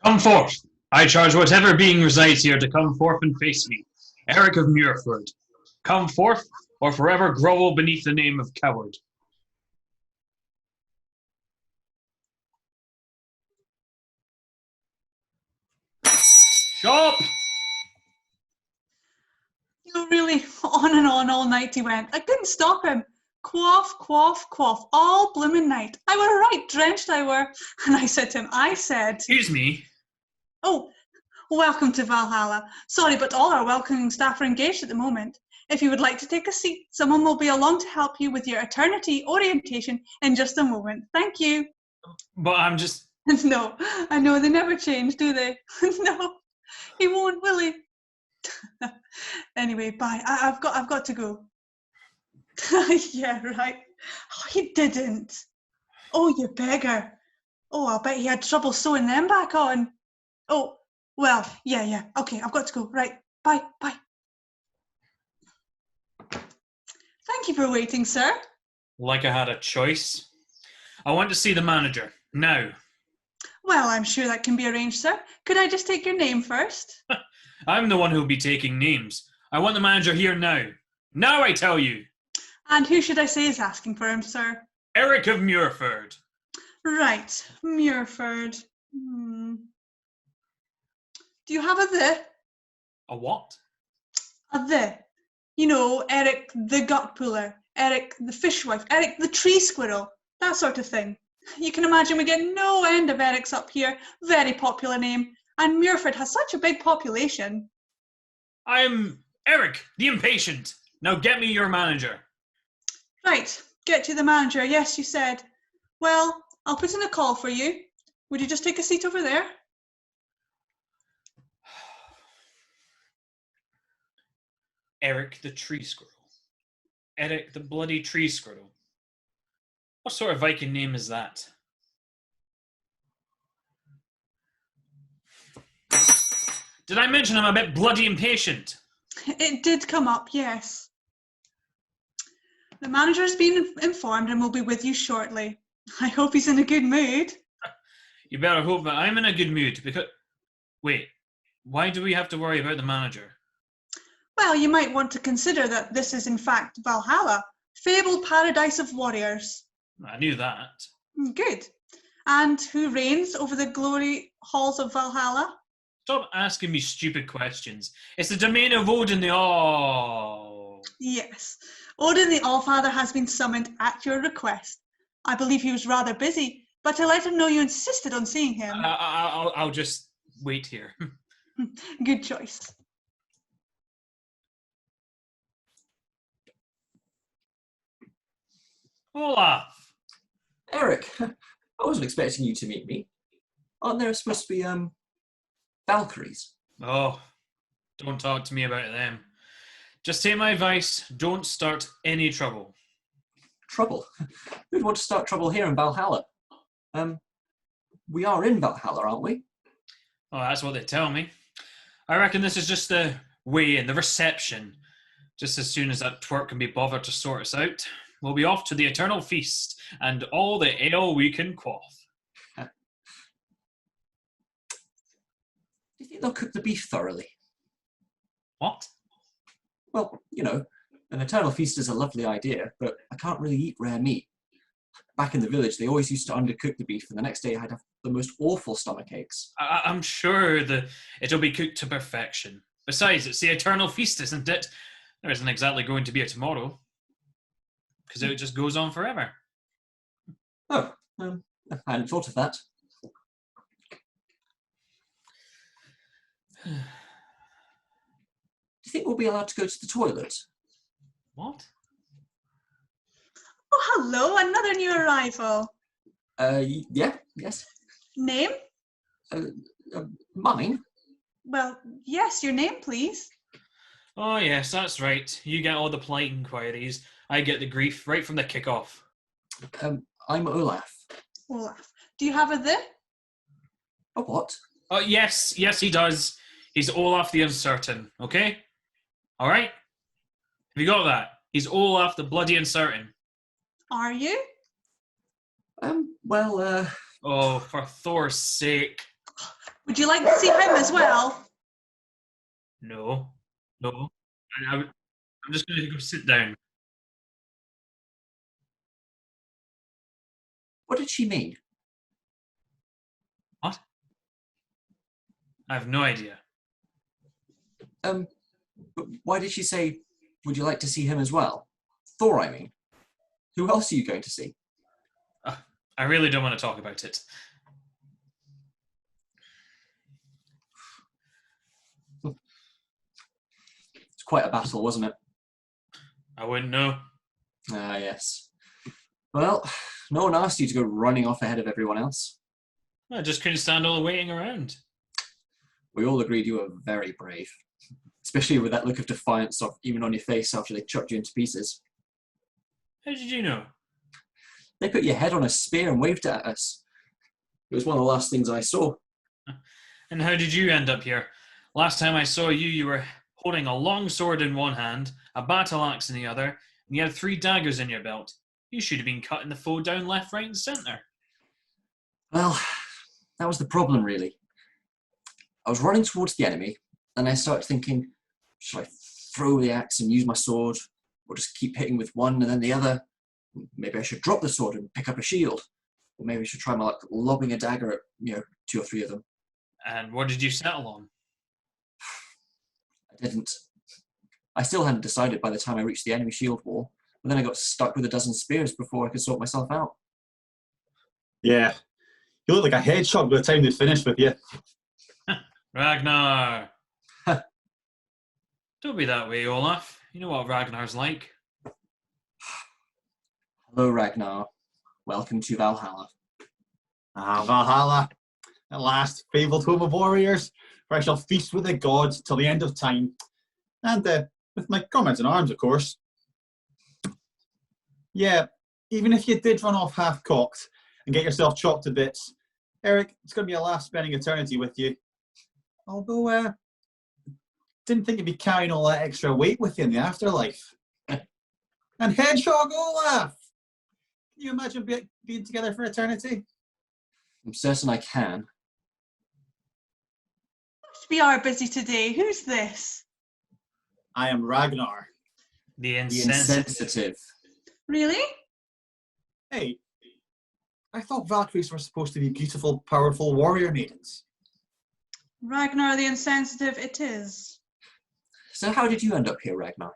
Come forth! I charge whatever being resides here to come forth and face me. Eric of Muirford. Come forth, or forever grovel beneath the name of coward. Shop! Really, on and on all night he went. I couldn't stop him. Quaff, quaff, quaff, all bloomin' night. I were right drenched, I were. And I said to him, Excuse me. Oh, welcome to Valhalla. Sorry, but all our welcoming staff are engaged at the moment. If you would like to take a seat, someone will be along to help you with your eternity orientation in just a moment. Thank you. But I'm just... No, I know they never change, do they? No, he won't, will he? Anyway, bye. I've got to go. Yeah, right. Oh, he didn't. Oh, you beggar. Oh, I'll bet he had trouble sewing them back on. Oh, well, yeah. Okay, I've got to go. Right, bye. Thank you for waiting, sir. Like I had a choice. I want to see the manager, now. Well, I'm sure that can be arranged, sir. Could I just take your name first? I'm the one who'll be taking names. I want the manager here now. Now, I tell you. And who should I say is asking for him, sir? Eric of Muirford. Right, Muirford. Do you have a the? A what? A the. You know, Eric the gut puller, Eric the fishwife, Eric the tree squirrel, that sort of thing. You can imagine we get no end of Erics up here. Very popular name. And Muirford has such a big population. I'm Eric, the impatient. Now get me your manager. Right, get you the manager. Yes, you said. Well, I'll put in a call for you. Would you just take a seat over there? Eric the tree squirrel. Eric the bloody tree squirrel. What sort of Viking name is that? Did I mention I'm a bit bloody impatient? It did come up, yes. The manager has been informed and will be with you shortly. I hope he's in a good mood. You better hope that I'm in a good mood, because... Wait, why do we have to worry about the manager? Well, you might want to consider that this is in fact Valhalla, fabled paradise of warriors. I knew that. Good. And who reigns over the glory halls of Valhalla? Stop asking me stupid questions. It's the domain of Odin the All. Yes. Odin the Allfather has been summoned at your request. I believe he was rather busy, but I let him know you insisted on seeing him. I'll just wait here. Good choice. Olaf! Eric, I wasn't expecting you to meet me. Aren't there supposed to be, Valkyries? Oh, don't talk to me about them. Just take my advice, don't start any trouble. Trouble? Who'd want to start trouble here in Valhalla? We are in Valhalla, aren't we? Oh, that's what they tell me. I reckon this is just the way in, the reception. Just as soon as that twerp can be bothered to sort us out, we'll be off to the eternal feast and all the ale we can quaff. Do you think they'll cook the beef thoroughly? What? Well, you know, an eternal feast is a lovely idea, but I can't really eat rare meat. Back in the village, they always used to undercook the beef, and the next day I'd have the most awful stomach aches. I'm sure it'll be cooked to perfection. Besides, it's the eternal feast, isn't it? There isn't exactly going to be a tomorrow. Because it just goes on forever. Oh, I hadn't thought of that. Do you think we'll be allowed to go to the toilet? What? Oh, hello, another new arrival. Yeah, yes. Name? Mine? Well, yes, your name, please. Oh, yes, that's right. You get all the polite inquiries. I get the grief right from the kick-off. I'm Olaf. Olaf. Do you have a the? A what? Oh, yes, he does. He's Olaf the Uncertain, okay? All right? Have you got that? He's Olaf the bloody Uncertain. Are you? Well, Oh, for Thor's sake. Would you like to see him as well? No. No. I'm just going to go sit down. What did she mean? What? I have no idea. But why did she say, would you like to see him as well? Thor, I mean. Who else are you going to see? I really don't want to talk about it. It's quite a battle, wasn't it? I wouldn't know. Ah, yes. Well, no one asked you to go running off ahead of everyone else. I just couldn't stand all the waiting around. We all agreed you were very brave. Especially with that look of defiance even on your face after they chopped you into pieces. How did you know? They put your head on a spear and waved it at us. It was one of the last things I saw. And how did you end up here? Last time I saw you, you were holding a long sword in one hand, a battle axe in the other, and you had 3 daggers in your belt. You should have been cutting the foe down left, right, and centre. Well, that was the problem, really. I was running towards the enemy, and I started thinking, should I throw the axe and use my sword, or just keep hitting with one and then the other? Maybe I should drop the sword and pick up a shield. Or maybe I should try my luck lobbing a dagger at, 2 or 3 of them. And what did you settle on? I didn't. I still hadn't decided by the time I reached the enemy shield wall, but then I got stuck with a dozen spears before I could sort myself out. Yeah, you look like a hedgehog by the time they finished with you. Ragnar! Don't be that way, Olaf. You know what Ragnar's like. Hello, Ragnar. Welcome to Valhalla. Ah, Valhalla. At last, fabled home of warriors, where I shall feast with the gods till the end of time. And with my comrades in arms, of course. Yeah, even if you did run off half-cocked and get yourself chopped to bits, Eric, it's going to be a laugh spending eternity with you. Although, didn't think you'd be carrying all that extra weight with you in the afterlife. And Hedgehog Olaf! Can you imagine being together for eternity? I'm certain I can. We are busy today. Who's this? I am Ragnar. The The insensitive. insensitive. Really? Hey, I thought Valkyries were supposed to be beautiful, powerful warrior maidens. Ragnar the Insensitive it is. So how did you end up here, Ragnar?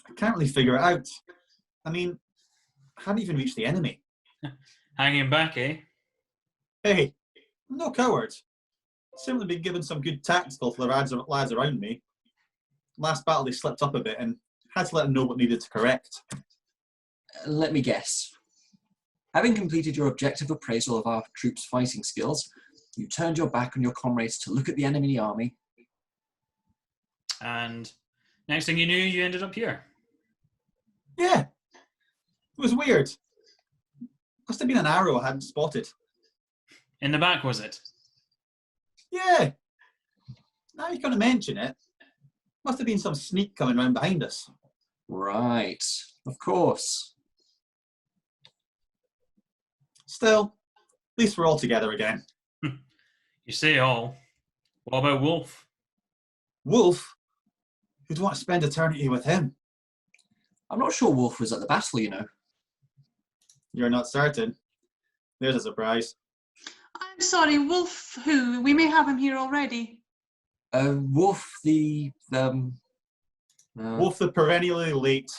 I can't really figure it out. I mean, I hadn't even reached the enemy. Hanging back, eh? Hey, I'm no coward. Simply been given some good tactical to the lads around me. Last battle they slipped up a bit and had to let them know what needed to correct. Let me guess. Having completed your objective appraisal of our troops' fighting skills, you turned your back on your comrades to look at the enemy army. And next thing you knew, you ended up here. Yeah, it was weird. Must have been an arrow I hadn't spotted. In the back, was it? Yeah, now you kind of mention it. Must have been some sneak coming round behind us. Right, of course. Still, at least we're all together again. You say all. What about Wolf? Wolf? Who'd want to spend eternity with him? I'm not sure Wolf was at the battle, you know. You're not certain. There's a surprise. I'm sorry, Wolf who? We may have him here already. Wolf Wolf the perennially late.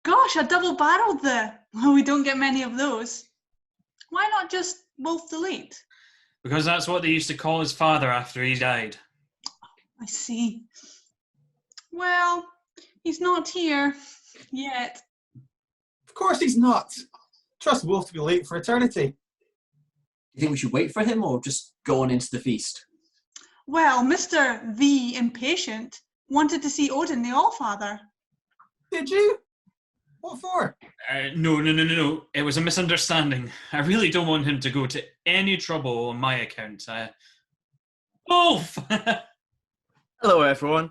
Gosh, a double-barreled there. Oh, we don't get many of those. Why not just Wolf the Late? Because that's what they used to call his father after he died. I see. Well, he's not here yet. Of course he's not. Trust Wolf to be late for eternity. Do you think we should wait for him or just go on into the feast? Well, Mr. the Impatient wanted to see Odin the Allfather. Did you? What for? No. It was a misunderstanding. I really don't want him to go to any trouble on my account. Wolf! Hello, everyone.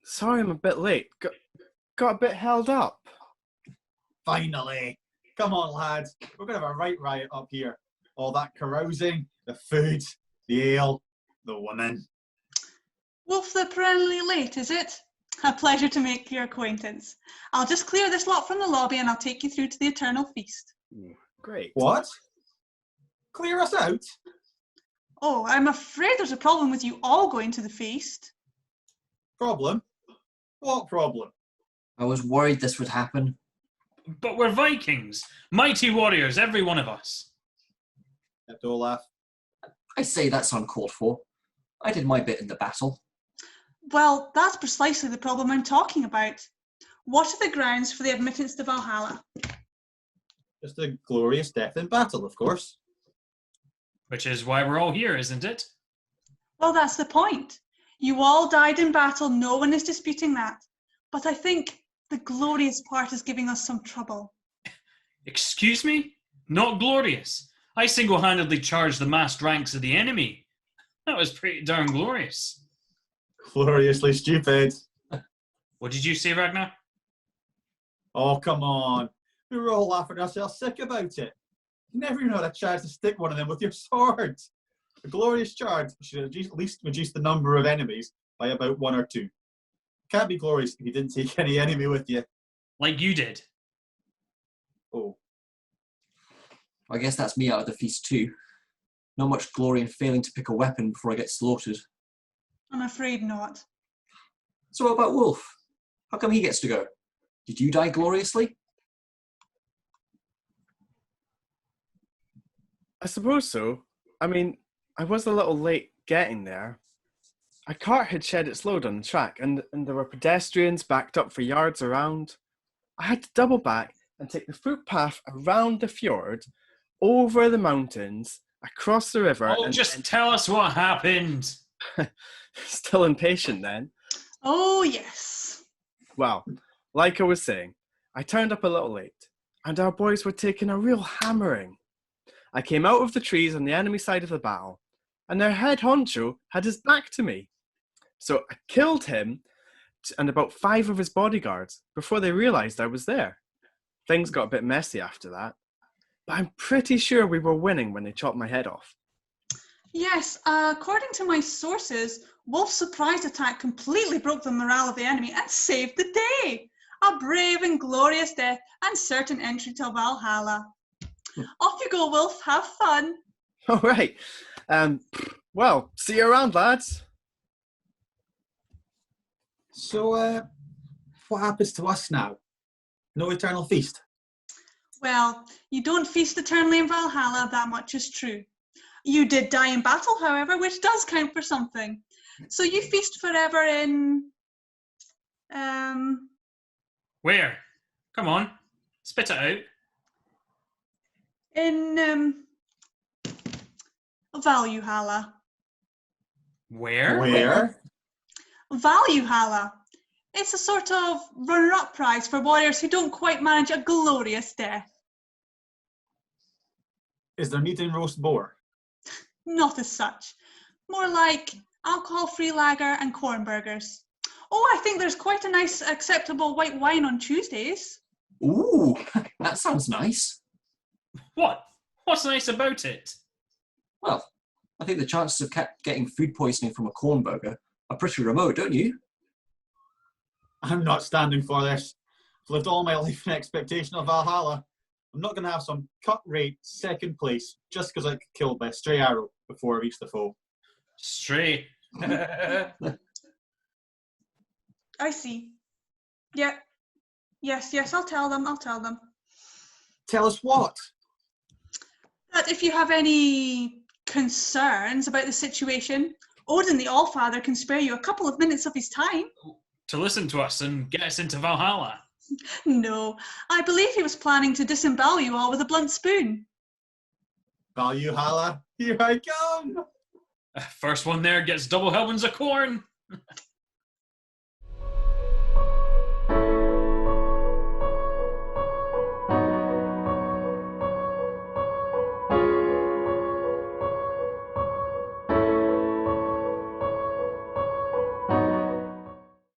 Sorry I'm a bit late. Got a bit held up. Finally. Come on, lads. We're going to have a right riot up here. All that carousing, the food, the ale, the women. Wolf the perennially late, is it? A pleasure to make your acquaintance. I'll just clear this lot from the lobby and I'll take you through to the eternal feast. Ooh, great. What? Clear us out? Oh, I'm afraid there's a problem with you all going to the feast. Problem? What problem? I was worried this would happen. But we're Vikings, mighty warriors, every one of us. Olaf. I say that's uncalled for. I did my bit in the battle. Well, that's precisely the problem I'm talking about. What are the grounds for the admittance to Valhalla? Just a glorious death in battle, of course. Which is why we're all here, isn't it? Well, that's the point. You all died in battle, no one is disputing that. But I think the glorious part is giving us some trouble. Excuse me? Not glorious. I single-handedly charged the massed ranks of the enemy. That was pretty darn glorious. Gloriously stupid. What did you say, Ragnar? Oh, come on. We were all laughing ourselves sick about it. You never even had a chance to stick one of them with your sword. A glorious charge should at least reduce the number of enemies by about 1 or 2. Can't be glorious if you didn't take any enemy with you. Like you did. Oh. I guess that's me out of the feast too. Not much glory in failing to pick a weapon before I get slaughtered. I'm afraid not. So what about Wolf? How come he gets to go? Did you die gloriously? I suppose so. I mean, I was a little late getting there. A cart had shed its load on the track, and there were pedestrians backed up for yards around. I had to double back and take the footpath around the fjord, over the mountains, across the river. Oh, just tell us what happened. Still impatient then. Oh, yes. Well, like I was saying, I turned up a little late, and our boys were taking a real hammering. I came out of the trees on the enemy side of the battle, and their head honcho had his back to me. So I killed him and about 5 of his bodyguards before they realised I was there. Things got a bit messy after that, but I'm pretty sure we were winning when they chopped my head off. Yes, according to my sources, Wolf's surprise attack completely broke the morale of the enemy and saved the day. A brave and glorious death and certain entry to Valhalla. Off you go, Wolf. Have fun. All right. Well, see you around, lads. So, what happens to us now? No eternal feast? Well, you don't feast eternally in Valhalla, that much is true. You did die in battle, however, which does count for something. So you feast forever in... Where? Come on, spit it out. in Valhalla. Where? Valhalla. It's a sort of runner-up prize for warriors who don't quite manage a glorious death. Is there meat and roast boar? Not as such. More like alcohol-free lager and corn burgers. Oh, I think there's quite a nice, acceptable white wine on Tuesdays. Ooh, that sounds nice. What? What's nice about it? Well, I think the chances of getting food poisoning from a corn burger are pretty remote, don't you? I'm not standing for this. I've lived all my life in expectation of Valhalla. I'm not going to have some cut-rate second place just because I got killed by a stray arrow before I reached the foe. Stray. I see. Yeah. Yes, I'll tell them. Tell us what? That if you have any concerns about the situation, Odin the Allfather can spare you a couple of minutes of his time. To listen to us and get us into Valhalla. No, I believe he was planning to disembowel you all with a blunt spoon. Valhalla, here I come! First one there gets double helpings of corn.